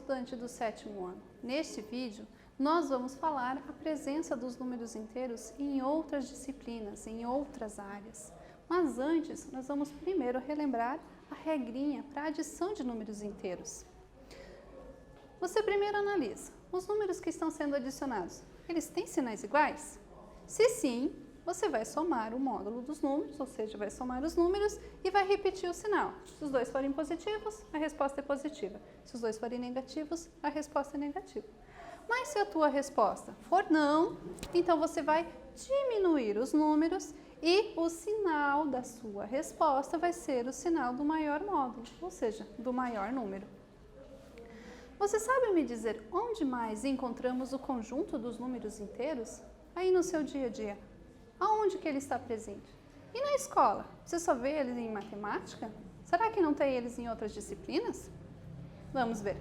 estudante do 7º ano. Neste vídeo, nós vamos falar a presença dos números inteiros em outras disciplinas, em outras áreas. Mas antes, nós vamos primeiro relembrar a regrinha para a adição de números inteiros. Você primeiro analisa, os números que estão sendo adicionados, eles têm sinais iguais? Se sim, você vai somar o módulo dos números, ou seja, vai somar os números e vai repetir o sinal. Se os dois forem positivos, a resposta é positiva. Se os dois forem negativos, a resposta é negativa. Mas se a tua resposta for não, então você vai diminuir os números e o sinal da sua resposta vai ser o sinal do maior módulo, ou seja, do maior número. Você sabe me dizer onde mais encontramos o conjunto dos números inteiros? Aí no seu dia a dia. Aonde que ele está presente? E na escola? Você só vê ele em matemática? Será que não tem eles em outras disciplinas? Vamos ver.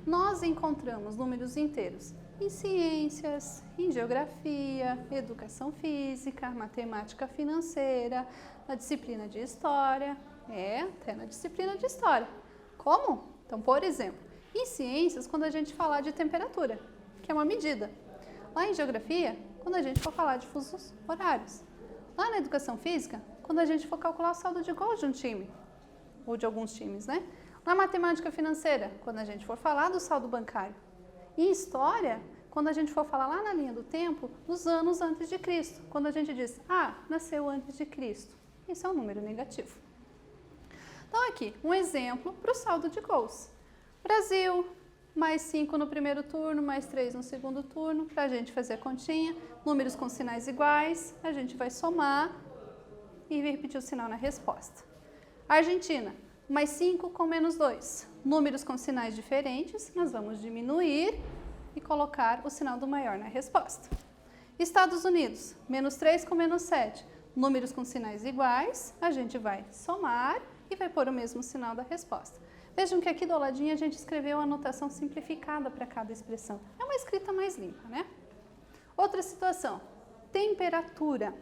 Nós encontramos números inteiros em ciências, em geografia, educação física, matemática financeira, na disciplina de história, até na disciplina de história. Como? Então, por exemplo, em ciências, quando a gente falar de temperatura, que é uma medida. Lá em geografia, quando a gente for falar de fusos horários. Lá na educação física, quando a gente for calcular o saldo de gols de um time, ou de alguns times, né? Na matemática financeira, quando a gente for falar do saldo bancário. Em história, quando a gente for falar lá na linha do tempo, dos anos antes de Cristo. Quando a gente diz, nasceu antes de Cristo. Isso é um número negativo. Então aqui, um exemplo para o saldo de gols. Brasil, mais 5 no primeiro turno, mais 3 no segundo turno, para a gente fazer a continha, números com sinais iguais, a gente vai somar e repetir o sinal na resposta. Argentina, mais 5 com menos 2, números com sinais diferentes, nós vamos diminuir e colocar o sinal do maior na resposta. Estados Unidos, menos 3 com menos 7, números com sinais iguais, a gente vai somar e vai pôr o mesmo sinal da resposta. Vejam que aqui do ladinho a gente escreveu a anotação simplificada para cada expressão. É uma escrita mais limpa, né? Outra situação, temperatura.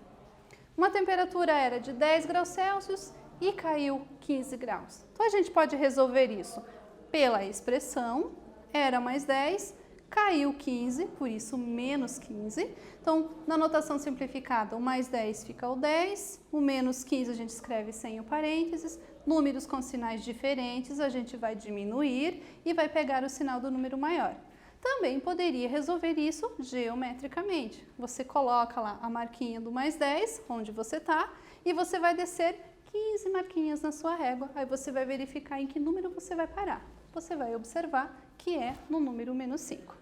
Uma temperatura era de 10 graus Celsius e caiu 15 graus. Então a gente pode resolver isso pela expressão, era mais 10, caiu 15, por isso menos 15. Então, na notação simplificada, o mais 10 fica o 10, o menos 15 a gente escreve sem o parênteses, números com sinais diferentes a gente vai diminuir e vai pegar o sinal do número maior. Também poderia resolver isso geometricamente. Você coloca lá a marquinha do mais 10, onde você está, e você vai descer 15 marquinhas na sua régua, aí você vai verificar em que número você vai parar. Você vai observar que é no número menos 5.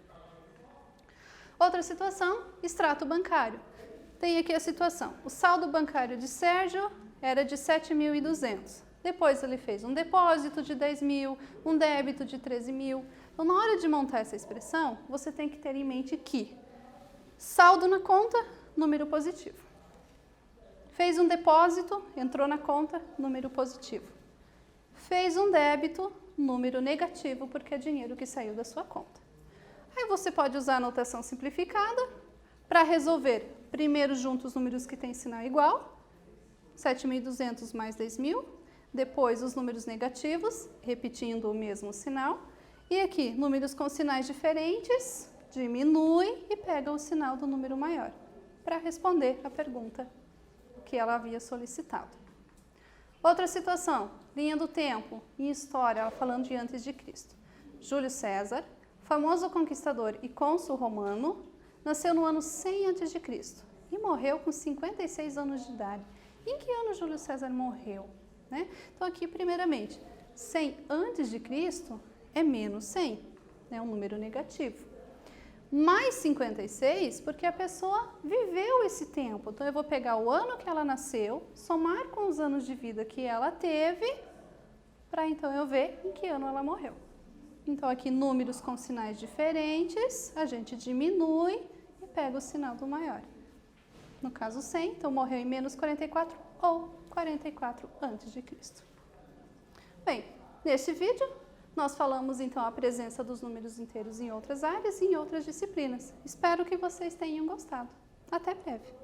Outra situação, extrato bancário. Tem aqui a situação, o saldo bancário de Sérgio era de 7.200. Depois ele fez um depósito de 10.000, um débito de 13.000. Então, na hora de montar essa expressão, você tem que ter em mente que saldo na conta, número positivo. Fez um depósito, entrou na conta, número positivo. Fez um débito, número negativo, porque é dinheiro que saiu da sua conta. Aí você pode usar a notação simplificada para resolver. Primeiro junta os números que têm sinal igual, 7.200 mais 10.000. Depois os números negativos, repetindo o mesmo sinal. E aqui, números com sinais diferentes, diminui e pega o sinal do número maior para responder a pergunta que ela havia solicitado. Outra situação, linha do tempo, em história, ela falando de antes de Cristo. Júlio César, famoso conquistador e cônsul romano, nasceu no ano 100 a.C. e morreu com 56 anos de idade. Em que ano Júlio César morreu? Né? Então aqui, primeiramente, 100 antes de Cristo é menos 100, é um número negativo. Mais 56, porque a pessoa viveu esse tempo. Então eu vou pegar o ano que ela nasceu, somar com os anos de vida que ela teve, para então eu ver em que ano ela morreu. Então aqui, números com sinais diferentes, a gente diminui e pega o sinal do maior. No caso 100, então morreu em menos 44 ou 44 a.C. Bem, neste vídeo nós falamos então a presença dos números inteiros em outras áreas e em outras disciplinas. Espero que vocês tenham gostado. Até breve!